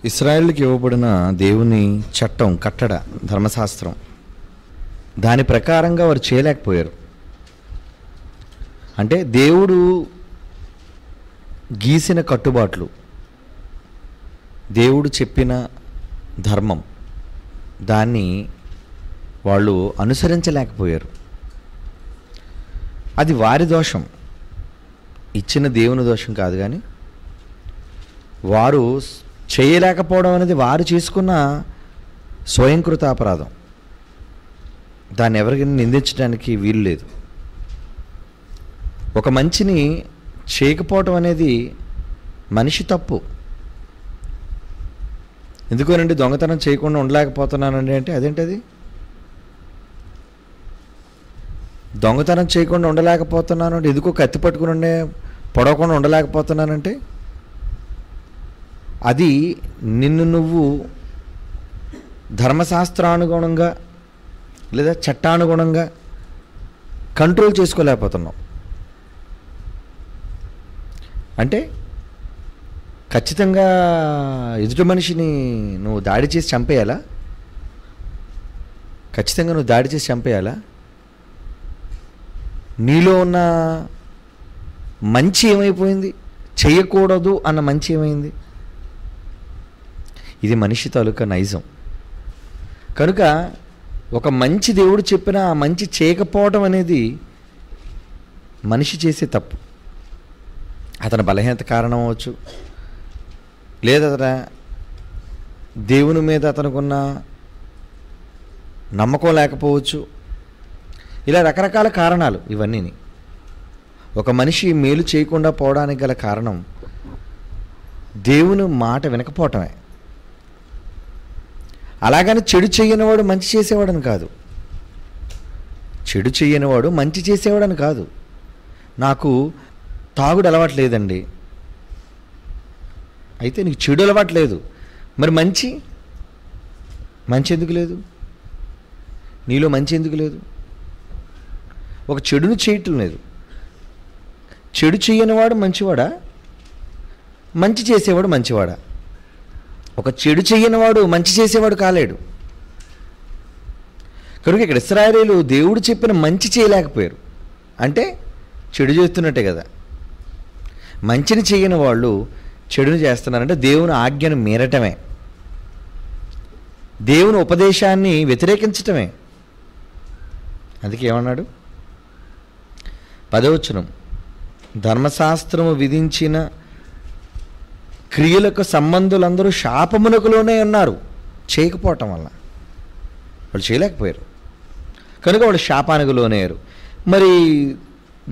ఇశ్రాయేలుకి ఇవ్వబడిన దేవుని చట్టం, కట్టడ, ధర్మశాస్త్రం, దాని ప్రకారంగా వారు చేయలేకపోయారు. అంటే దేవుడు గీసిన కట్టుబాట్లు, దేవుడు చెప్పిన ధర్మం, దాన్ని వాళ్ళు అనుసరించలేకపోయారు. అది వారి దోషం, ఇచ్చిన దేవుని దోషం కాదు. కానీ వారు చేయలేకపోవడం అనేది వారు చేసుకున్న స్వయంకృత అపరాధం. దాన్ని ఎవరికి నిందించడానికి వీలు లేదు. ఒక మంచిని చేయకపోవటం అనేది మనిషి తప్పు. ఎందుకోనండి దొంగతనం చేయకుండా ఉండలేకపోతున్నానండి అంటే అదేంటది? దొంగతనం చేయకుండా ఉండలేకపోతున్నాను అంటే ఎందుకో కత్తి పట్టుకుని పొడవకుండా ఉండలేకపోతున్నానంటే అది నిన్ను నువ్వు ధర్మశాస్త్రానుగుణంగా లేదా చట్టానుగుణంగా కంట్రోల్ చేసుకోలేకపోతున్నావు. అంటే ఖచ్చితంగా ఎదుటి మనిషిని నువ్వు దాడి చేసి చంపేయాలా? ఖచ్చితంగా నువ్వు దాడి చేసి చంపేయాలా? నీలో ఉన్న మంచి ఏమైపోయింది? చేయకూడదు అన్న మంచి ఏమైంది? ఇది మనిషి తాలూకా నైజం. కనుక ఒక మంచి దేవుడు చెప్పిన ఆ మంచి చేయకపోవడం అనేది మనిషి చేసే తప్పు. అతని బలహీనత కారణం అవ్వచ్చు, లేదా దేవుని మీద అతనుకున్న నమ్మకం లేకపోవచ్చు. ఇలా రకరకాల కారణాలు ఇవన్నీ. ఒక మనిషి మేలు చేయకుండా పోవడానికి గల కారణం దేవుని మాట వినకపోవటమే. అలాగని చెడు చేయనివాడు మంచి చేసేవాడని కాదు. చెడు చేయనివాడు మంచి చేసేవాడని కాదు. నాకు తాగుడు అలవాటు లేదండి, అయితే నీకు చెడు అలవాటు లేదు, మరి మంచి ఎందుకు లేదు? నీలో మంచి ఎందుకు లేదు? ఒక చెడును చేయటం లేదు. చెడు చేయనివాడు మంచివాడా? మంచి చేసేవాడు మంచివాడా? ఒక చెడు చేయనివాడు మంచి చేసేవాడు కాలేడు. కనుక ఇక్కడ ఇశ్రాయేలీయులు దేవుడు చెప్పిన మంచి చేయలేకపోయారు అంటే చెడు చేస్తున్నట్టే కదా. మంచిని చేయని వాళ్ళు చెడుని చేస్తున్నారంటే దేవుని ఆజ్ఞను మీరటమే, దేవుని ఉపదేశాన్ని వ్యతిరేకించటమే. అందుకే ఏమన్నాడు? 10వ వచనం, ధర్మశాస్త్రము విధించిన క్రియలకు సంబంధులందరూ శాపమునకులోనే ఉన్నారు చేయకపోవటం వల్ల. వాళ్ళు చేయలేకపోయారు కనుక వాళ్ళు శాపానికి లోనయ్యారు. మరి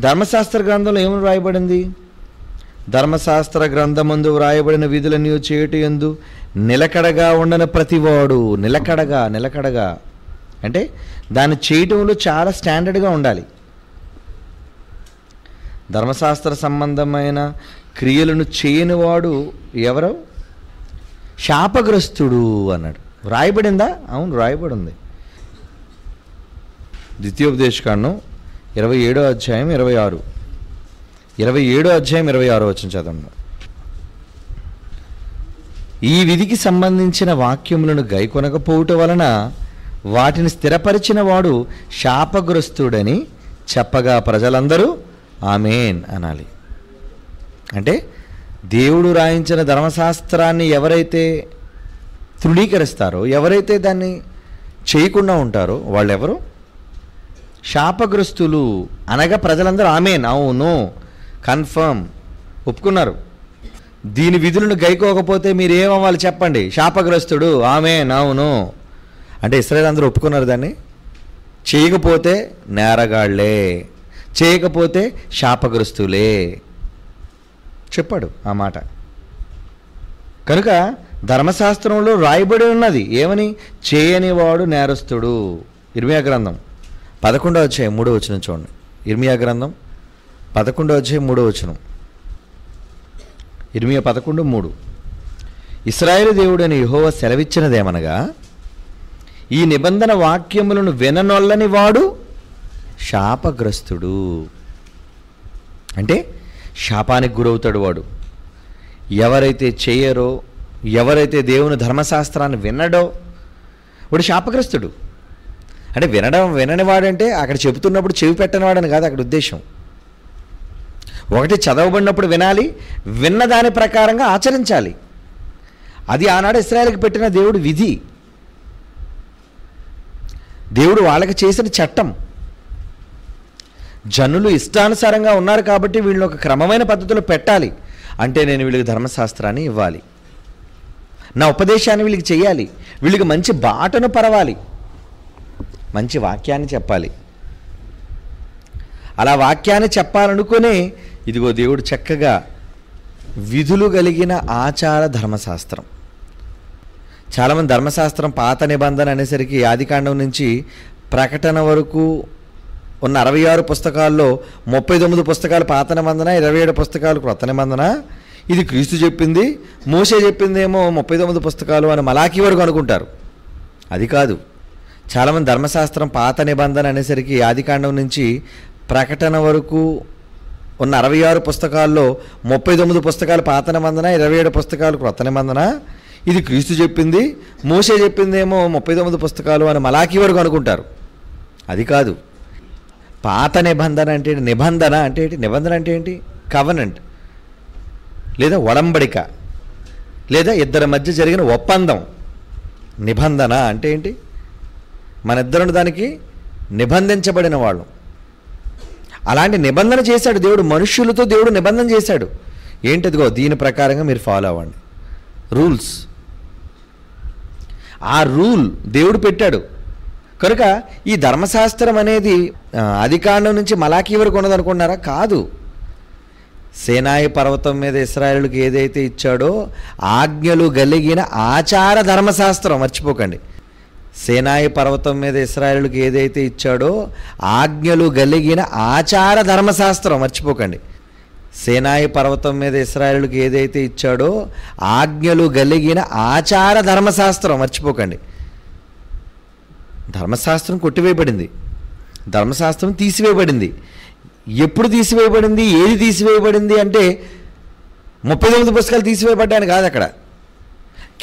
ధర్మశాస్త్ర గ్రంథంలో ఏమని వ్రాయబడింది? ధర్మశాస్త్ర గ్రంథమందు వ్రాయబడిన విధులన్నీ చేయుట యందు నిలకడగా ఉండని ప్రతివాడు. నిలకడగా అంటే దాన్ని చేయటంలో చాలా స్టాండర్డ్గా ఉండాలి. ధర్మశాస్త్ర సంబంధమైన క్రియలను చేయనివాడు ఎవరు? శాపగ్రస్తుడు అన్నాడు. వ్రాయబడిందా? అవును, వ్రాయబడి ఉంది. ద్వితీయోపదేశకాండం 27వ అధ్యాయం 26, 27వ అధ్యాయం 26వ వచనం చదవండి. ఈ విధికి సంబంధించిన వాక్యములను గైకొనకపోవుట వలన వాటిని స్థిరపరిచిన వాడు శాపగ్రస్తుడని చెప్పగా ప్రజలందరూ ఆమేన్ అనాలి. అంటే దేవుడు రాయించిన ధర్మశాస్త్రాన్ని ఎవరైతే తృణీకరిస్తారో, ఎవరైతే దాన్ని చేయకుండా ఉంటారో వాళ్ళెవరు? శాపగ్రస్తులు. అనగా ప్రజలందరూ ఆమేన్, అవును, కన్ఫర్మ్, ఒప్పుకున్నారు. దీని విధులను గైకోకపోతే మీరు ఏమవ్వాలి చెప్పండి? శాపగ్రస్తుడు, ఆమేన్, అవును. అంటే ఇశ్రాయేలు అందరూ ఒప్పుకున్నారు దాన్ని. చేయకపోతే నేరగాళ్లే, చేయకపోతే శాపగ్రస్తులే చెప్పాడు ఆ మాట. కనుక ధర్మశాస్త్రంలో రాయబడి ఉన్నది ఏమని? చేయనివాడు నేరస్తుడు. ఇర్మియా గ్రంథం 11వ అధ్యాయం 3వ వచనం చూడండి. ఇర్మియా గ్రంథం 11వ అధ్యాయం 3వ వచనం. ఇర్మియా 11:3. ఇశ్రాయేలు దేవుడని యెహోవా సెలవిచ్చినదేమనగా, ఈ నిబంధన వాక్యములను విననొల్లని వాడు శాపగ్రస్తుడు. అంటే శాపానికి గురవుతాడు వాడు. ఎవరైతే చేయరో, ఎవరైతే దేవుని ధర్మశాస్త్రాన్ని వినడో వాడు శాపగ్రస్తుడు. అంటే విననివాడంటే అక్కడ చెబుతున్నప్పుడు చెవి పెట్టనివాడని కాదు అక్కడ ఉద్దేశం. ఒకటి చదవబడినప్పుడు వినాలి, విన్న దాని ప్రకారంగా ఆచరించాలి. అది ఆనాడు ఇశ్రాయేలుకి పెట్టిన దేవుడు విధి, దేవుడు వాళ్ళకి చేసిన చట్టం. జనులు ఇష్టానుసారంగా ఉన్నారు కాబట్టి వీళ్ళని ఒక క్రమమైన పద్ధతిలో పెట్టాలి. అంటే నేను వీళ్ళకి ధర్మశాస్త్రాన్ని ఇవ్వాలి, నా ఉపదేశాన్ని వీళ్ళకి చేయాలి, వీళ్ళకి మంచి బాటను పరవాలి, మంచి వాక్యాన్ని చెప్పాలి. అలా వాక్యాన్ని చెప్పాలనుకునే ఇదిగో దేవుడు చక్కగా విధులు కలిగిన ఆచార ధర్మశాస్త్రం. చాలామంది ధర్మశాస్త్రం పాత నిబంధన అనేసరికి ఆదికాండం నుంచి ప్రకటన వరకు ఉన్న 66 పుస్తకాల్లో 39 పుస్తకాలు పాత నిబంధన, 27 పుస్తకాలు క్రొత్త నిబంధన. ఇది క్రీస్తు చెప్పింది, మోషే చెప్పిందేమో 39 పుస్తకాలు అని మలాకీ వరకు అనుకుంటారు. అది కాదు. చాలామంది ధర్మశాస్త్రం పాత నిబంధన అనేసరికి ఆదికాండం నుంచి ప్రకటన వరకు ఉన్న 66 పుస్తకాల్లో 39 పుస్తకాలు పాత నిబంధన, 27 పుస్తకాలు క్రొత్త నిబంధన. ఇది క్రీస్తు చెప్పింది, మోషే చెప్పిందేమో 39 పుస్తకాలు అని మలాకీ వరకు అనుకుంటారు. అది కాదు. పాత నిబంధన అంటే నిబంధన అంటే ఏంటి? నిబంధన అంటే ఏంటి? కవనెంట్ లేదా ఒడంబడిక లేదా ఇద్దరి మధ్య జరిగిన ఒప్పందం. నిబంధన అంటే ఏంటి? మన ఇద్దరు దానికి నిబంధించబడిన వాళ్ళు. అలాంటి నిబంధన చేశాడు దేవుడు, మనుష్యులతో దేవుడు నిబంధన చేశాడు. ఏంటిదిగో దీని ప్రకారంగా మీరు ఫాలో అవ్వండి, రూల్స్. ఆ రూల్ దేవుడు పెట్టాడు. కనుక ఈ ధర్మశాస్త్రం అనేది ఆదికాండం నుంచి మలాకీ వరకు ఉన్నదనుకుంటున్నారా? కాదు. సేనాయి పర్వతం మీద ఇశ్రాయేలుకి ఏదైతే ఇచ్చాడో ఆజ్ఞలు కలిగిన ఆచార ధర్మశాస్త్రం, మర్చిపోకండి. సేనాయి పర్వతం మీద ఇశ్రాయేలుకి ఏదైతే ఇచ్చాడో ఆజ్ఞలు కలిగిన ఆచార ధర్మశాస్త్రం, మర్చిపోకండి. సేనాయి పర్వతం మీద ఇశ్రాయేలుకి ఏదైతే ఇచ్చాడో ఆజ్ఞలు కలిగిన ఆచార ధర్మశాస్త్రం, మర్చిపోకండి. ధర్మశాస్త్రం కొట్టివేయబడింది, ధర్మశాస్త్రం తీసివేయబడింది. ఎప్పుడు తీసివేయబడింది, ఏది తీసివేయబడింది అంటే 39 పుస్తకాలు తీసివేయబడ్డాయని కాదు. అక్కడ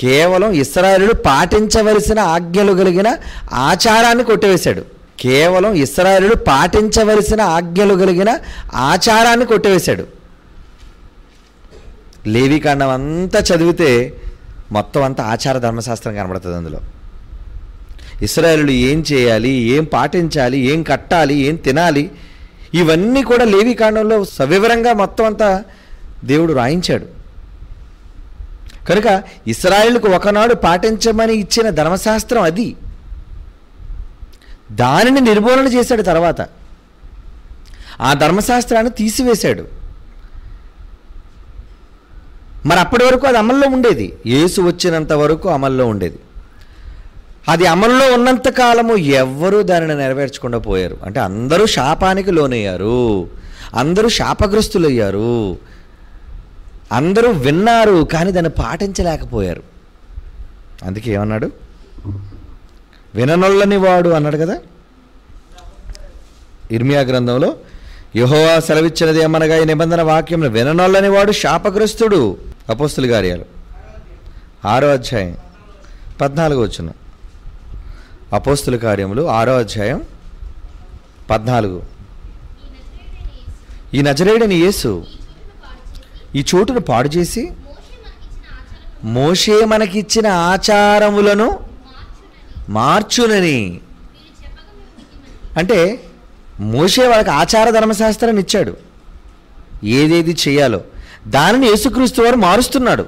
కేవలం ఇశ్రాయేలులు పాటించవలసిన ఆజ్ఞలు కలిగిన ఆచారాన్ని కొట్టివేశాడు. కేవలం ఇశ్రాయేలులు పాటించవలసిన ఆజ్ఞలు కలిగిన ఆచారాన్ని కొట్టివేశాడు. లేవీకాండం అంతా చదివితే మొత్తం అంతా ఆచార ధర్మశాస్త్రం కనబడుతుంది. అందులో ఇశ్రాయేలులు ఏం చేయాలి, ఏం పాటించాలి, ఏం కట్టాలి, ఏం తినాలి, ఇవన్నీ కూడా లేవీకాండంలో సవివరంగా మొత్తం అంతా దేవుడు రాయించాడు. కనుక ఇశ్రాయేలుకు ఒకనాడు పాటించమని ఇచ్చిన ధర్మశాస్త్రం అది. దానిని నిర్మూలన చేశాడు. తర్వాత ఆ ధర్మశాస్త్రాన్ని తీసివేశాడు. మరి అప్పటి వరకు అది అమల్లో ఉండేది, యేసు వచ్చినంత వరకు అమల్లో ఉండేది. అది అమల్లో ఉన్నంత కాలము ఎవ్వరూ దానిని నెరవేర్చకుండా పోయారు. అంటే అందరూ శాపానికి లోనయ్యారు, అందరూ శాపగ్రస్తులయ్యారు, అందరూ విన్నారు కానీ దాన్ని పాటించలేకపోయారు. అందుకే ఏమన్నాడు? విననొల్లని వాడు అన్నాడు కదా ఇర్మియా గ్రంథంలో. యెహోవా సెలవిచ్చినది ఏమనగా ఈ నిబంధన వాక్యం విననొల్లని వాడు శాపగ్రస్తుడు. అపోస్తుల కార్యాలు 6వ అధ్యాయం 14వ వచనం. అపోస్తుల కార్యములు 6వ అధ్యాయం 14. ఈ నజరేయుడైన యేసు ఈ చోటును పాడు చేసి మోషే మనకిచ్చిన ఆచారములను మార్చునని. అంటే మోషే వాళ్ళకి ఆచార ధర్మశాస్త్రాన్ని ఇచ్చాడు, ఏదేది చేయాలో దానిని యేసుక్రీస్తు వారు మారుస్తున్నాడు.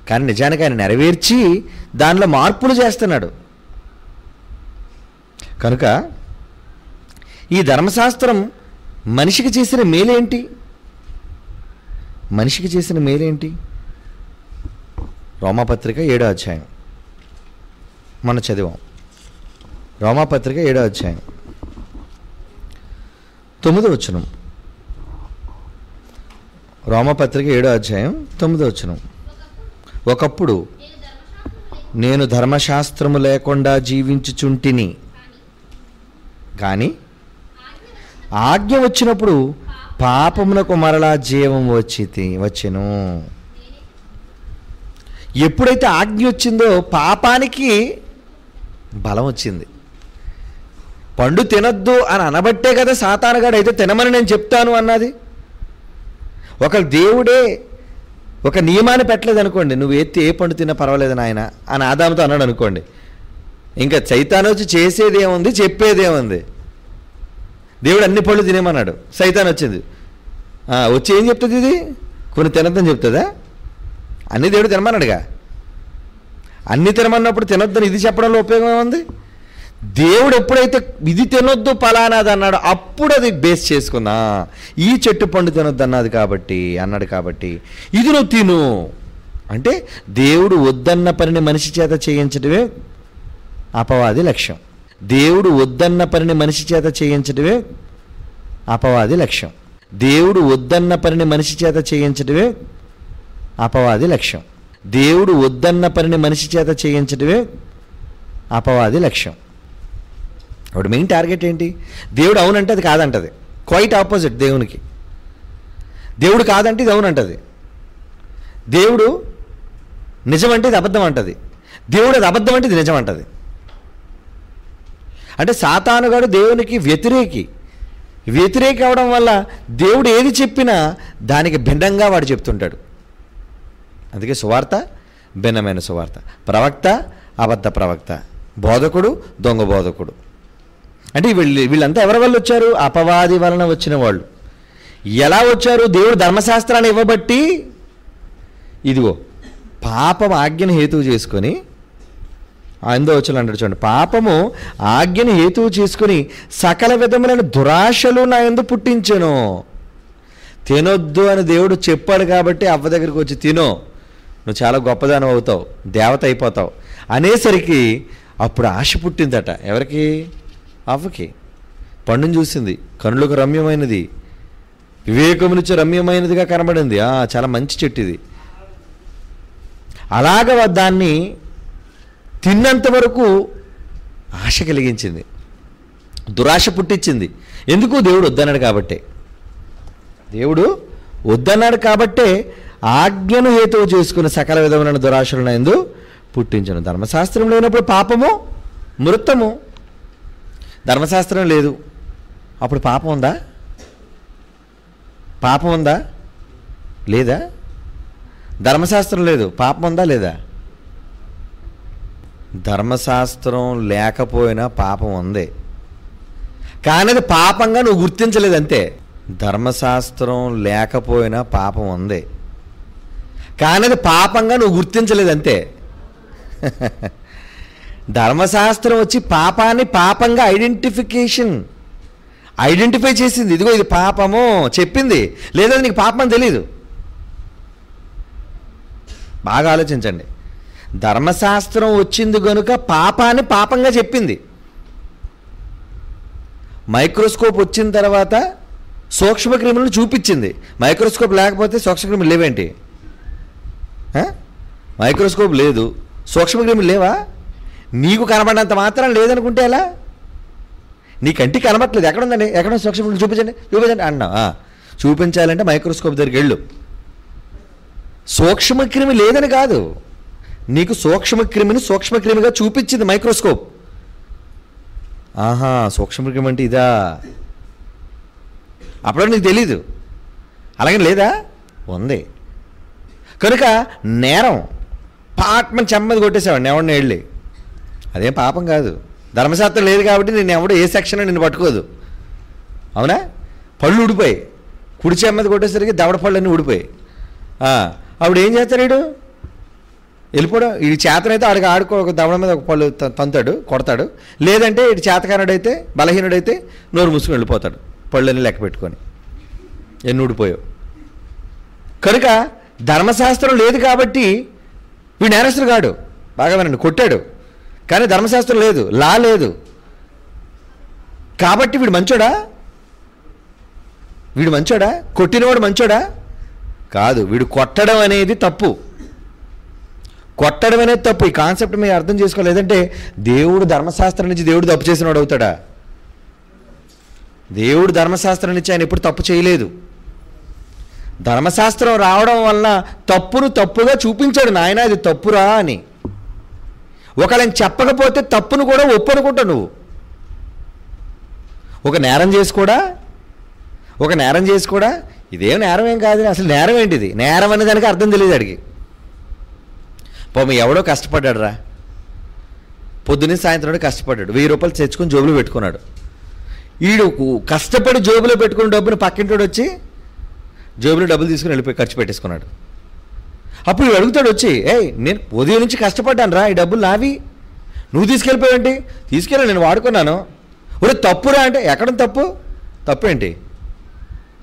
కానీ నిజానికి ఆయన నెరవేర్చి దానిలో మార్పులు చేస్తున్నాడు. కనుక ఈ ధర్మశాస్త్రం మనిషికి చేసిన మేలేంటి? మనిషికి చేసిన మేలేంటి? రోమాపత్రిక 7వ అధ్యాయం మనం చదివాం. రోమాపత్రిక 7వ అధ్యాయం 9వ వచనం. రోమాపత్రిక 7వ అధ్యాయం 9వ వచనం. ఒకప్పుడు నేను ధర్మశాస్త్రము లేకుండా జీవించుచుంటిని, కానీ ఆజ్ఞ వచ్చినప్పుడు పాపమునకు మరలా జీవం వచ్చెను. ఎప్పుడైతే ఆజ్ఞ వచ్చిందో పాపానికి బలం వచ్చింది. పండు తినొద్దు అని అనబట్టే కదా సాతానుగాడు అయితే తినమని నేను చెప్తాను అన్నది. ఒక దేవుడే ఒక నియమాన్ని పెట్టలేదు అనుకోండి, నువ్వు ఏ పండు తిన్నా పర్వాలేదు నాయన అని ఆదాముతో అన్నాడు అనుకోండి, ఇంకా సైతాను వచ్చి చేసేదేముంది, చెప్పేదేముంది? దేవుడు అన్ని పళ్ళు తినేమన్నాడు, సైతాన్ వచ్చింది వచ్చి ఏం చెప్తుంది? ఇది కొన్ని తినొద్దని చెప్తుందా? అన్ని దేవుడు తినమన్నాడుగా. అన్ని తినమన్నప్పుడు తినొద్దని ఇది చెప్పడంలో ఉపయోగం ఏముంది? దేవుడు ఎప్పుడైతే ఇది తినొద్దు ఫలానాది అన్నాడు, అప్పుడు అది బేస్ చేసుకుందా, ఈ చెట్టు పండు తినొద్దు అన్నది కాబట్టి అన్నాడు కాబట్టి ఇది నువ్వు తిను అంటే దేవుడు వద్దన్న పనిని మనిషి చేత చేయించడమే అపవాది లక్ష్యం. దేవుడు వద్దన్న పనిని మనిషి చేత చేయించడమే అపవాది లక్ష్యం. దేవుడు వద్దన్న పనిని మనిషి చేత చేయించడమే అపవాది లక్ష్యం. దేవుడు వద్దన్న పనిని మనిషి చేత చేయించడమే అపవాది లక్ష్యం. అప్పుడు మెయిన్ టార్గెట్ ఏంటి? దేవుడు అవునంటే అది కాదంటది. క్వైట్ ఆపోజిట్ దేవునికి. దేవుడు కాదంటే ఇది అవునంటది. దేవుడు నిజమంటే ఇది అబద్ధం అంటది. దేవుడు అది అబద్ధం అంటే ఇది నిజం అంటది. అంటే సాతానుగాడు దేవునికి వ్యతిరేకి అవడం వల్ల దేవుడు ఏది చెప్పినా దానికి భిన్నంగా వాడు చెప్తుంటాడు. అందుకే సువార్త భిన్నమైన సువార్త, ప్రవక్త అబద్ధ ప్రవక్త, బోధకుడు దొంగ బోధకుడు. అంటే వీళ్ళంతా ఎవరి వల్ల వచ్చారు? అపవాది వలన వచ్చిన వాళ్ళు. ఎలా వచ్చారు? దేవుడు ధర్మశాస్త్రాన్ని ఇవ్వబట్టి, ఇదిగో పాపం ఆజ్ఞను హేతువు చేసుకొని, 8వ వచనం అంటాడు చూడండి, పాపము ఆజ్ఞను హేతువు చేసుకుని సకల విధములైన దురాశలు నా యందు పుట్టించెను. తినొద్దు అని దేవుడు చెప్పాడు కాబట్టి అవ్వ దగ్గరికి వచ్చి తినో, నువ్వు చాలా గొప్పదానం అవుతావు, దేవత అయిపోతావు అనేసరికి అప్పుడు ఆశ పుట్టిందట. ఎవరికి? అవ్వకి. పండును చూసింది, కనులకు రమ్యమైనది, వివేకమునిచ్చే రమ్యమైనదిగా కనబడింది. చాలా మంచి చెట్టు ఇది. అలాగ దాన్ని తిన్నంత వరకు ఆశ కలిగించింది, దురాశ పుట్టించింది. ఎందుకు? దేవుడు వద్దన్నాడు కాబట్టే. దేవుడు వద్దన్నాడు కాబట్టే ఆజ్ఞను హేతువు చేసుకుని సకల విధమైన దురాశలను యందు పుట్టించను. ధర్మశాస్త్రం లేనప్పుడు పాపము మృతము. ధర్మశాస్త్రం లేదు, అప్పుడు పాపం ఉందా? పాపం ఉందా లేదా? ధర్మశాస్త్రం లేదు, పాపం ఉందా లేదా? ధర్మశాస్త్రం లేకపోయినా పాపం ఉంది, కానీ అది పాపంగా నువ్వు గుర్తించలేదు అంతే. ధర్మశాస్త్రం లేకపోయినా పాపం ఉంది, కానీ అది పాపంగా నువ్వు గుర్తించలేదు అంతే. ధర్మశాస్త్రం వచ్చి పాపాన్ని పాపంగా ఐడెంటిఫై చేసింది. ఇదిగో ఇది పాపము చెప్పింది, లేదా నీకు పాపం అని తెలీదు. బాగా ఆలోచించండి. ధర్మశాస్త్రం వచ్చింది కనుక పాపాన్ని పాపంగా చెప్పింది. మైక్రోస్కోప్ వచ్చిన తర్వాత సూక్ష్మక్రిములను చూపించింది. మైక్రోస్కోప్ లేకపోతే సూక్ష్మక్రిములు లేవేంటి? మైక్రోస్కోప్ లేదు, సూక్ష్మక్రిములు లేవా? నీకు కనబడినంత మాత్రం లేదనుకుంటే ఎలా? నీ కంటికి కనబట్టలేదు, ఎక్కడుందండి, ఎక్కడ సూక్ష్మక్రిములు చూపించండి అన్నా. చూపించాలంటే మైక్రోస్కోప్ దగ్గరికి వెళ్ళు. సూక్ష్మక్రిమి లేదని కాదు, నీకు సూక్ష్మక్రిమిగా చూపించింది మైక్రోస్కోప్. సూక్ష్మక్రిమి అంటే ఇదా? అప్పుడు నీకు తెలీదు. అలాగే లేదా? ఉంది. కనుక నేరం పాట్మని చెమ్మది కొట్టేసేవాడిని ఎవడిని వెళ్ళి, అదేం పాపం కాదు. ధర్మశాస్త్రం లేదు కాబట్టి నేను ఎవడో ఏ సెక్షన్ నిన్ను పట్టుకోదు. అవునా? పళ్ళు ఊడిపోయి, కుడి చెమ్మది కొట్టేసరికి దవడ పళ్ళు అన్నీ ఊడిపోయి, అప్పుడు ఏం చేస్తాడు? వీడు వెళ్ళిపోవడం. ఈ చేతనైతే ఆడుకో ఒక దవడ మీద ఒక పళ్ళు తంతాడు, కొడతాడు. లేదంటే ఇటు చేతకానుడైతే, బలహీనుడైతే నోరు మూసుకొని వెళ్ళిపోతాడు, పళ్ళని లెక్క పెట్టుకొని. ఎన్ని ఊడిపోయావు. కనుక ధర్మశాస్త్రం లేదు కాబట్టి వీడు నేరస్తుడు కాడు. బాగా వినండి, కొట్టాడు, కానీ ధర్మశాస్త్రం లేదు, లా లేదు కాబట్టి వీడు మంచోడా? కొట్టినవాడు మంచోడా? కాదు. వీడు కొట్టడం అనేది తప్పు. ఈ కాన్సెప్ట్ మీరు అర్థం చేసుకోలేదంటే దేవుడు ధర్మశాస్త్రం నుంచి దేవుడు తప్పు చేసినవాడు అవుతాడా? దేవుడు ధర్మశాస్త్రం నుంచి ఆయన ఎప్పుడు తప్పు చేయలేదు. ధర్మశాస్త్రం రావడం వలన తప్పును తప్పుగా చూపించాడు, నాయన ఇది తప్పురా అని. ఒకళ్ళని చెప్పకపోతే తప్పును కూడా ఒప్పనుకుంటావు నువ్వు. ఒక నేరం చేసి కూడా ఇదేం నేరం ఏం కాదు, అసలు నేరం ఏంటిది, నేరం అనే దానికి అర్థం తెలియదు అడిగి. పాపం ఎవడో కష్టపడ్డాడు రా, పొద్దున్నే సాయంత్రం కష్టపడ్డాడు, 1000 రూపాయలు తెచ్చుకొని జోబులో పెట్టుకున్నాడు. వీడు కష్టపడి జోబులో పెట్టుకున్న డబ్బుని పక్కింటోడు వచ్చి జోబులో డబ్బులు తీసుకుని వెళ్ళిపోయి ఖర్చు పెట్టేసుకున్నాడు. అప్పుడు వీడు అడుగుతాడు వచ్చి, నేను ఉదయం నుంచి కష్టపడ్డాను రా, ఈ డబ్బులు నావి, నువ్వు తీసుకెళ్ళిపోయావేంటి? తీసుకెళ్ళి నేను వాడుకున్నాను. ఒరే తప్పురా అంటే, ఎక్కడ తప్పేంటి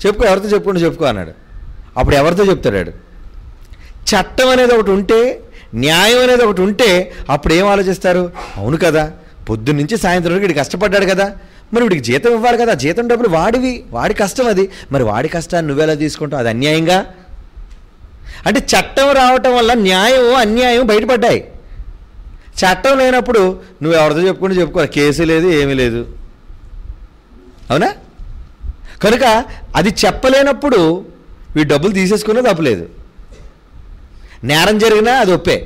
చెప్పుకో, ఎవరితో చెప్పుకో అన్నాడు. అప్పుడు ఎవరితో చెప్తాడు? చట్టం అనేది ఒకటి ఉంటే, న్యాయం అనేది ఒకటి ఉంటే అప్పుడు ఏం ఆలోచిస్తారు? అవును కదా, పొద్దున్న నుంచి సాయంత్రం వరకు వీడు కష్టపడ్డాడు కదా, మరి వీడికి జీతం ఇవ్వాలి కదా, జీతం డబ్బులు వాడి కష్టం అది, మరి వాడి కష్టాన్ని నువ్వెలా తీసుకుంటావు? అది అన్యాయంగా. అంటే చట్టం రావటం వల్ల న్యాయం అన్యాయం బయటపడ్డాయి. చట్టం లేనప్పుడు నువ్వు ఎవరితో చెప్పుకోవాలి, కేసు లేదు, ఏమీ లేదు, అవునా? కనుక అది చెప్పలేనప్పుడు వీడు డబ్బులు తీసేసుకునేది తప్పలేదు, నేరం జరిగినా అది ఒప్పే.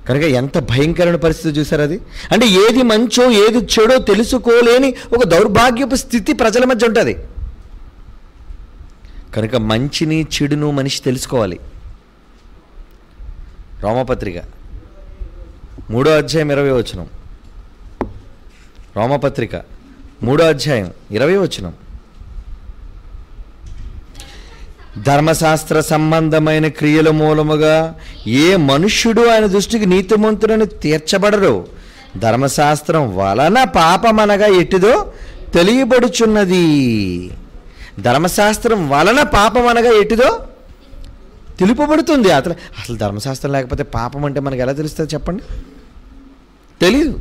కనుక ఎంత భయంకరమైన పరిస్థితి చూసారు అది. అంటే ఏది మంచో ఏది చెడో తెలుసుకోలేని ఒక దౌర్భాగ్యపు స్థితి ప్రజల మధ్య ఉంటుంది. కనుక మంచిని చెడును మనిషి తెలుసుకోవాలి. రోమపత్రిక 3వ అధ్యాయం 20వ వచనం. రోమపత్రిక 3వ అధ్యాయం 20వ వచనం. ధర్మశాస్త్ర సంబంధమైన క్రియల మూలముగా ఏ మనుష్యుడు ఆయన దృష్టికి నీతిమంతుడని తీర్చబడరు, ధర్మశాస్త్రం వలన పాపమనగా ఎట్టిదో తెలియబడుచున్నది. ధర్మశాస్త్రం వలన పాపమనగా ఎట్టిదో తెలుపబడుతుంది. అసలు ధర్మశాస్త్రం లేకపోతే పాపం అంటే మనకు ఎలా తెలుస్తుంది చెప్పండి? తెలీదు.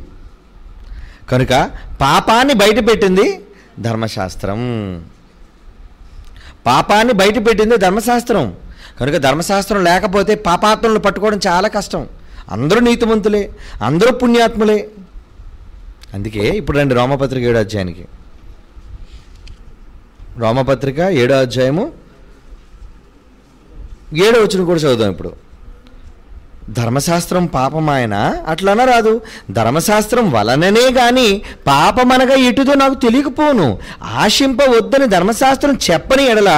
కనుక పాపాన్ని బయటపెట్టింది ధర్మశాస్త్రం, పాపాన్ని బయటపెట్టింది ధర్మశాస్త్రం. కనుక ధర్మశాస్త్రం లేకపోతే పాపాత్మలను పట్టుకోవడం చాలా కష్టం. అందరూ నీతిమంతులే, అందరూ పుణ్యాత్ములే. అందుకే ఇప్పుడు రండి రోమపత్రిక 7వ అధ్యాయానికి. రోమపత్రిక 7వ అధ్యాయము 7వ వచనం కూడా చదువుదాం ఇప్పుడు. ధర్మశాస్త్రం పాపమాయన అట్లన రాదు, ధర్మశాస్త్రం వలననే గాని పాపమనగా ఎటుదో నాకు తెలియకపోను, ఆశింపవద్దని ధర్మశాస్త్రం చెప్పని ఎడల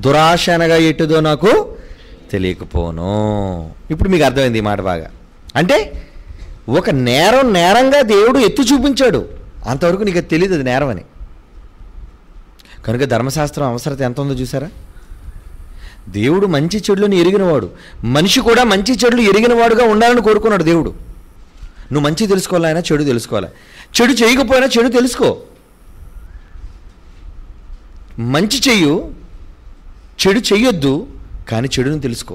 దురాశ అనగా ఎటుదో నాకు తెలియకపోను. ఇప్పుడు మీకు అర్థమైంది ఈ మాట బాగా. అంటే ఒక నేరంగా దేవుడు ఎత్తి చూపించాడు, అంతవరకు నీకు తెలియదు అది నేరం అని. కనుక ధర్మశాస్త్రం అవసరత ఎంత ఉందో చూసారా? దేవుడు మంచి చెడులను ఎరిగినవాడు, మనిషి కూడా మంచి చెడులు ఎరిగినవాడుగా ఉండాలని కోరుకున్నాడు దేవుడు. నువ్వు మంచి తెలుసుకోవాలి, ఆయన చెడు తెలుసుకోవాలి. చెడు చేయకపోయినా చెడు తెలుసుకో, మంచి చెయ్యు, చెడు చెయ్యొద్దు, కానీ చెడును తెలుసుకో.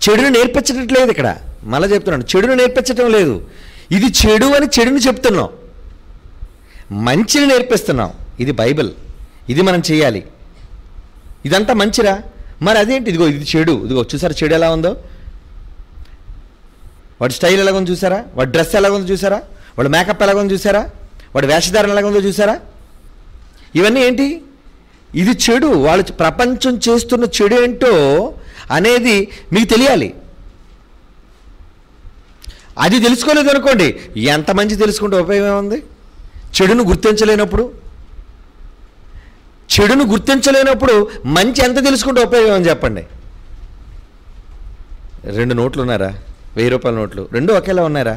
చెడును నేర్పించట్లేదు ఇక్కడ, మళ్ళీ చెప్తున్నాను, చెడును నేర్పించటం లేదు. ఇది చెడు అని చెడుని చెప్తున్నాం, మంచిని నేర్పిస్తున్నాం. ఇది బైబిల్, ఇది మనం చేయాలి, ఇదంతా మంచిరా. మరి అదేంటి, ఇదిగో ఇది చెడు, ఇదిగో చూసారా చెడు ఎలా ఉందో, వాడి స్టైల్ ఎలాగొందో చూసారా, వాడి డ్రెస్ ఎలాగొందో చూసారా, వాడి మేకప్ ఎలాగొందో చూసారా, వాడి వేషధారణ ఎలాగొందో చూసారా. ఇవన్నీ ఏంటి? ఇది చెడు. వాళ్ళు ప్రపంచం చేస్తున్న చెడు ఏంటో అనేది మీకు తెలియాలి. అది తెలుసుకోలేదు అనుకోండి, ఎంత మంచి తెలుసుకుంటే ఉపయోగం ఏముంది? చెడును గుర్తించలేనప్పుడు మంచి ఎంత తెలుసుకుంటే ఉపయోగం అని చెప్పండి. 2 నోట్లు ఉన్నారా, 1000 రూపాయల నోట్లు, 2 ఒకేలా ఉన్నారా?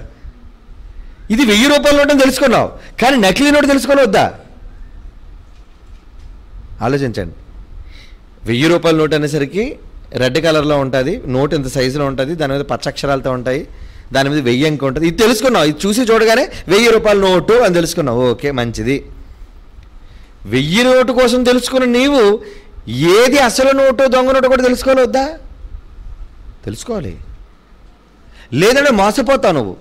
ఇది 1000 రూపాయల నోటు అని తెలుసుకున్నావు, కానీ నకిలీ నోటు తెలుసుకోవద్దా? ఆలోచించండి. 1000 రూపాయల నోటు అనేసరికి రెడ్ కలర్లో ఉంటుంది, నోటు ఇంత సైజులో ఉంటుంది, దాని మీద పచ్చక్షరాలతో ఉంటాయి, దాని మీద 1000 అంక ఉంటుంది. ఇది తెలుసుకున్నావు, ఇది చూసి చూడగానే 1000 రూపాయల నోటు అని తెలుసుకున్నావు, ఓకే మంచిది. 1000 నోటు కోసం తెలుసుకున్న నీవు ఏది అసలు నోటు దొంగ నోటు కూడా తెలుసుకోవాలి వద్దా? తెలుసుకోవాలి, లేదంటే మోసపోతావు.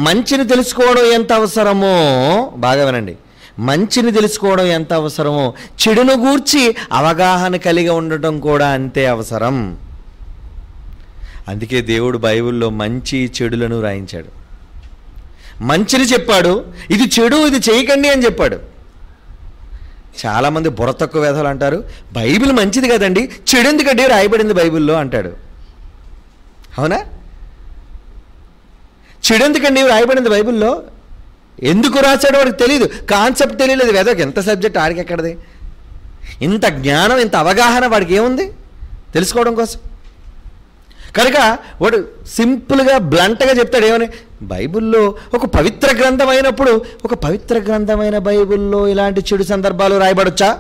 మంచిని తెలుసుకోవడం ఎంత అవసరమో బాగా వినండి, మంచిని తెలుసుకోవడం ఎంత అవసరమో చెడును గూర్చి అవగాహన కలిగి ఉండటం కూడా అంతే అవసరం. అందుకే దేవుడు బైబిల్లో మంచి చెడులను రాయించాడు. మంచిని చెప్పాడు, ఇది చెడు ఇది చేయకండి అని చెప్పాడు. చాలామంది బుర్ర తక్కువ వేధవులు అంటారు, బైబిల్ మంచిది కదండి, చెడు ఎందుకండి రాయబడింది బైబిల్లో అంటాడు. అవునా? చెడు ఎందుకండి రాయబడింది బైబిల్లో? ఎందుకు రాశాడో వాడికి తెలియదు, కాన్సెప్ట్ తెలియలేదు. వేదోకి ఎంత సబ్జెక్ట్ ఆడికి ఎక్కడది? ఇంత జ్ఞానం, ఇంత అవగాహన వాడికి ఏముంది తెలుసుకోవడం కోసం? కనుక వాడు సింపుల్గా బ్లంట్గా చెప్తాడు ఏమని, బైబిల్లో ఒక పవిత్ర గ్రంథం అయినప్పుడు, ఒక పవిత్ర గ్రంథమైన బైబిల్లో ఇలాంటి చెడు సందర్భాలు రాయబడొచ్చా?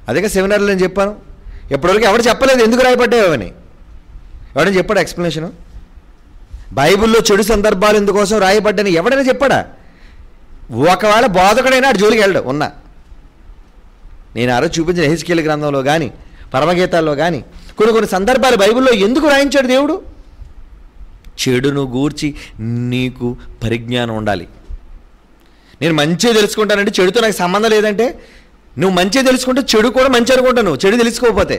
అదేగా సెమినార్లో నేను చెప్పాను. ఎప్పటివరకు ఎవడు చెప్పలేదు ఎందుకు రాయబడ్డావు అని. ఎవడని చెప్పాడు ఎక్స్ప్లెనేషను? బైబిల్లో చెడు సందర్భాలు ఎందుకోసం రాయబడ్డని ఎవడైనా చెప్పాడా? ఒకవేళ బోధకుడైనా అటు జోలికి వెళ్ళడు ఉన్నా. నేను ఆ రోజు చూపించిన హెజ్కేలు గ్రంథంలో కానీ పరమగీతాల్లో కానీ కొన్ని సందర్భాలు బైబిల్లో ఎందుకు రాయించాడు దేవుడు? చెడును గూర్చి నీకు పరిజ్ఞానం ఉండాలి. నేను మంచిగా తెలుసుకుంటానంటే చెడుతో నాకు సంబంధం లేదంటే, నువ్వు మంచిగా తెలుసుకుంటే చెడు కూడా మంచి అనుకుంటాను, చెడు తెలుసుకోకపోతే.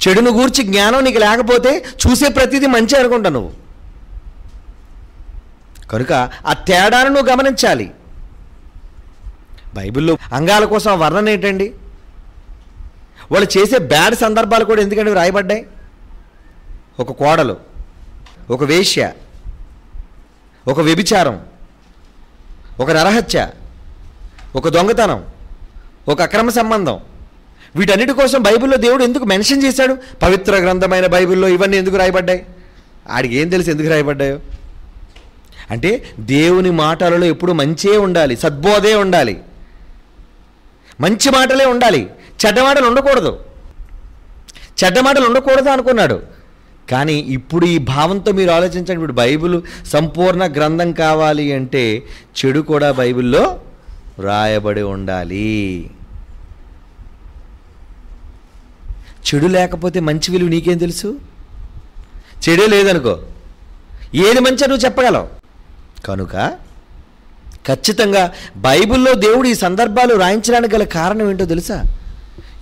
చెడును గూర్చి జ్ఞానం నీకు లేకపోతే చూసే ప్రతిదీ మంచి అనుకుంటావు నువ్వు. కనుక ఆ తేడాను నువ్వు గమనించాలి. బైబిల్లో అంగాల కోసం వర్ణన ఏంటండి? వాళ్ళు చేసే బ్యాడ్ సందర్భాలు కూడా ఎందుకంటే రాయబడ్డాయి. ఒక కోడలు, ఒక వేశ్య, ఒక వ్యభిచారం, ఒక నరహత్య, ఒక దొంగతనం, ఒక అక్రమ సంబంధం, వీటన్నిటి కోసం బైబిల్లో దేవుడు ఎందుకు మెన్షన్ చేశాడు? పవిత్ర గ్రంథమైన బైబిల్లో ఇవన్నీ ఎందుకు రాయబడ్డాయి? ఆడికి ఏం తెలుసు ఎందుకు రాయబడ్డాయో? అంటే దేవుని మాటలలో ఎప్పుడు మంచే ఉండాలి, సద్బోధే ఉండాలి, మంచి మాటలే ఉండాలి, చెడ్డ మాటలు ఉండకూడదు. చెడ్డ మాటలు ఉండకూడదు అనుకున్నాడు. కానీ ఇప్పుడు ఈ భావంతో మీరు ఆలోచించండి, ఇప్పుడు బైబిల్ సంపూర్ణ గ్రంథం కావాలి అంటే చెడు కూడా బైబిల్లో రాయబడి ఉండాలి. చెడు లేకపోతే మంచి విలువ నీకేం తెలుసు? చెడే లేదనుకో, ఏది మంచి నువ్వు చెప్పగలవు. కనుక ఖచ్చితంగా బైబిల్లో దేవుడు ఈ సందర్భాలు రాయించడానికి గల కారణం ఏంటో తెలుసా?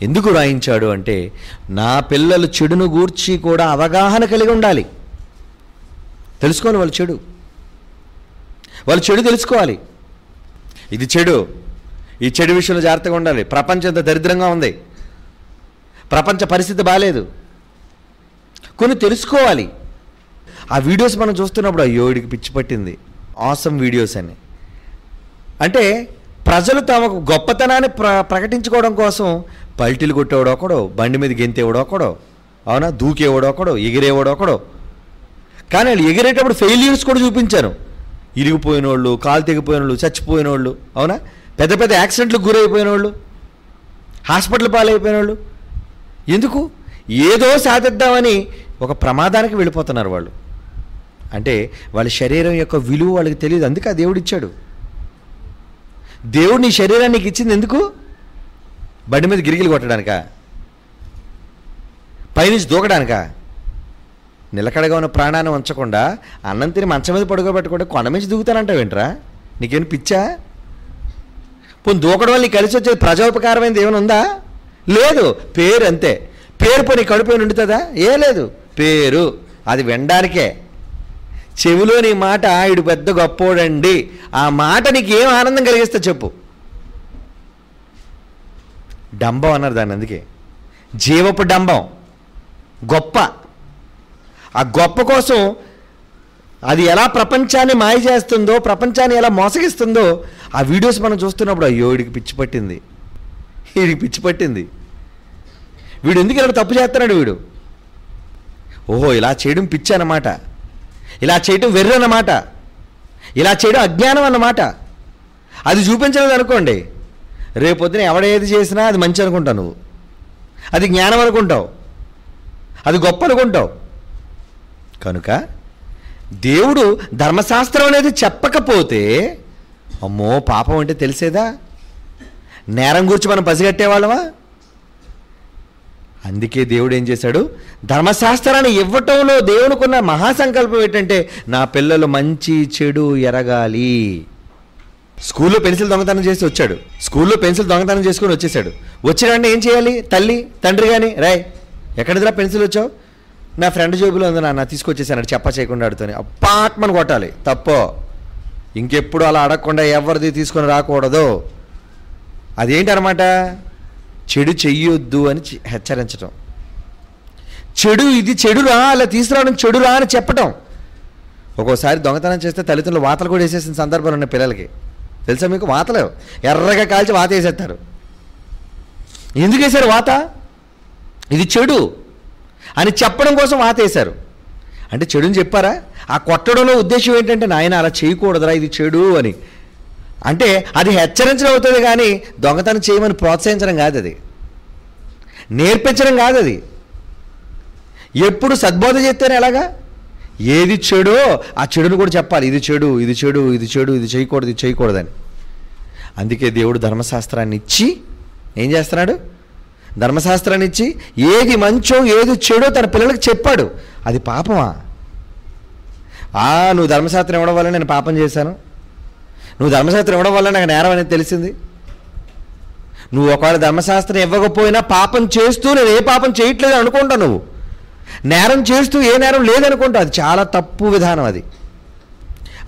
ఎందుకు రాయించాడు అంటే, నా పిల్లలు చెడును గూర్చి కూడా అవగాహన కలిగి ఉండాలి. తెలుసుకోవాలి వాళ్ళు చెడు తెలుసుకోవాలి. ఇది చెడు, ఈ చెడు విషయంలో జాగ్రత్తగా ఉండాలి. ప్రపంచం ఎంత దరిద్రంగా ఉంది, ప్రపంచ పరిస్థితి బాగాలేదు, కొన్ని తెలుసుకోవాలి. ఆ వీడియోస్ మనం చూస్తున్నప్పుడు అయ్యో వీడికి పిచ్చి పట్టింది, ఆసమ్ వీడియోస్ అని. అంటే ప్రజలు తమకు గొప్పతనాన్ని ప్రకటించుకోవడం కోసం పల్టీలు కొట్టేవాడు ఒకడో, బండి మీద గెంతేవాడు ఒకడో, అవునా, దూకేవాడు ఒకడో, ఎగిరేవాడు ఒకడో. కానీ వాళ్ళు ఎగిరేటప్పుడు ఫెయిల్యూర్స్ కూడా చూపించారు. ఇరిగిపోయిన వాళ్ళు, కాలు తెగిపోయిన వాళ్ళు, చచ్చిపోయిన వాళ్ళు, అవునా, పెద్ద పెద్ద యాక్సిడెంట్లకు గురైపోయిన వాళ్ళు, హాస్పిటల్ పాలైపోయిన వాళ్ళు. ఎందుకు? ఏదో సాధిద్దామని ఒక ప్రమాదానికి వెళ్ళిపోతున్నారు వాళ్ళు. అంటే వాళ్ళ శరీరం యొక్క విలువ వాళ్ళకి తెలియదు. అందుకే ఆ దేవుడు ఇచ్చాడు. దేవుడు నీ శరీరానికి ఇచ్చింది ఎందుకు? బండి మీద గిరిగిలు కొట్టడానికా? పైనుంచి దూకడానికా? నిలకడగా ఉన్న ప్రాణాన్ని ఉంచకుండా అన్నం తిని మంచం మీద పడుకోబెట్టకుండా కొండ నుంచి దూకుతానంటావేంట్రా? నీకేం పిచ్చా? పోనీ దూకడం వల్ల నీకు కలిసి వచ్చేది ప్రజోపకారమైనది ఏమైనా ఉందా? లేదు. పేరు అంతే. పేరు పోనీ కడుపు నిండుతుందా? ఏ లేదు. పేరు అది వినడానికే. చెవిలో నీ మాట ఇడు పెద్ద గొప్పోడండి, ఆ మాట నీకు ఏం ఆనందం కలిగిస్తా చెప్పు? డంబం అన్నారు దాన్ని. అందుకే జీవపు డంబం, గొప్ప. ఆ గొప్ప కోసం అది ఎలా ప్రపంచాన్ని మాయ చేస్తుందో, ప్రపంచాన్ని ఎలా మోసగిస్తుందో ఆ వీడియోస్ మనం చూస్తున్నప్పుడు అయ్యో వీడికి పిచ్చి పట్టింది, వీడికి పిచ్చి పట్టింది, వీడు ఎందుకు ఇలా తప్పు చేస్తున్నాడు వీడు, ఓహో ఇలా చేయడం పిచ్చి అన్నమాట, ఇలా చేయడం వెర్రి అన్నమాట, ఇలా చేయడం అజ్ఞానం అన్నమాట. అది చూపించలేదు అనుకోండి, రేపొద్దున ఎవడేది చేసినా అది మంచి అనుకుంటావు నువ్వు, అది జ్ఞానం అనుకుంటావు, అది గొప్ప అనుకుంటావు. కనుక దేవుడు ధర్మశాస్త్రం అనేది చెప్పకపోతే అమ్మో పాపం అంటే తెలిసేదా? నేరం గురించి మనం పసిగట్టేవాళ్ళమా? అందుకే దేవుడు ఏం చేశాడు? ధర్మశాస్త్రాన్ని ఇవ్వటంలో దేవునికున్న మహాసంకల్పం ఏంటంటే నా పిల్లలు మంచి చెడు ఎరగాలి. స్కూల్లో పెన్సిల్ దొంగతనం చేసి వచ్చాడు, స్కూల్లో పెన్సిల్ దొంగతనం చేసుకొని వచ్చేసాడు. వచ్చినంటే ఏం చేయాలి? తల్లి తండ్రి కానీ రాయ్ ఎక్కడిదిరా పెన్సిల్ వచ్చావు? నా ఫ్రెండ్ జేబులో ఉంది నాన్న తీసుకొచ్చేసాను చెప్ప చేయకుండా ఆడుతోని అపార్ట్మెంట్ కొట్టాలి. తప్పో, ఇంకెప్పుడు అలా అడగకుండా ఎవరిది తీసుకొని రాకూడదు. అదేంటనమాట? చెడు చెయ్యొద్దు అని హెచ్చరించటం. చెడు, ఇది చెడురా, అలా తీసుకురావడం చెడురా అని చెప్పటం. ఒక్కోసారి దొంగతనం చేస్తే తల్లిదండ్రులు వాతలు కూడా వేసేసిన సందర్భాలు ఉన్నాయి పిల్లలకి. తెలుసా మీకు? వాతలు ఎర్రగా కాల్చి వాత వేసేస్తారు. ఎందుకు వేశారు వాత? ఇది చెడు అని చెప్పడం కోసం వాత వేశారు. అంటే చెడుని చెప్పారా? ఆ కొట్టడంలో ఉద్దేశం ఏంటంటే, నాయన అలా చేయకూడదురా, ఇది చెడు అని. అంటే అది హెచ్చరించడం అవుతుంది, కానీ దొంగతనం చేయమని ప్రోత్సహించడం కాదు, అది నేర్పించడం కాదు. అది ఎప్పుడు సద్బోధ చేస్తేనే ఎలాగా? ఏది చెడో ఆ చెడును కూడా చెప్పాలి. ఇది చెడు, ఇది చెడు, ఇది చెడు, ఇది చేయకూడదు, ఇది చేయకూడదని. అందుకే దేవుడు ధర్మశాస్త్రాన్ని ఇచ్చి ఏం చేస్తున్నాడు? ధర్మశాస్త్రాన్ని ఇచ్చి ఏది మంచో ఏది చెడో తన పిల్లలకు చెప్పాడు. అది పాపమా? నువ్వు ధర్మశాస్త్రం ఇవ్వడం వల్ల నేను పాపం చేశాను, నువ్వు ధర్మశాస్త్రం ఇవ్వడం వల్ల నాకు నేరం అనేది తెలిసింది. నువ్వు ఒకవేళ ధర్మశాస్త్రం ఇవ్వకపోయినా పాపం చేస్తూ నేను ఏ పాపం చేయట్లేదు అనుకుంటావు. నువ్వు నేరం చేస్తూ ఏ నేరం లేదనుకుంటావు. అది చాలా తప్పు విధానం అది.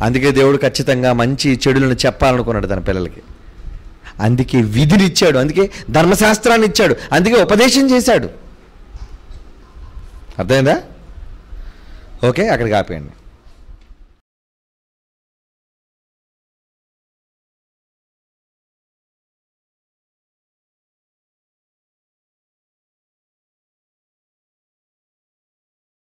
అందుకే దేవుడు ఖచ్చితంగా మంచి చెడులను చెప్పాలనుకున్నాడు తన పిల్లలకి. అందుకే విధిని ఇచ్చాడు, అందుకే ధర్మశాస్త్రాన్ని ఇచ్చాడు, అందుకే ఉపదేశం చేశాడు. అర్థమైందా? ఓకే, అక్కడికి ఆపేయండి.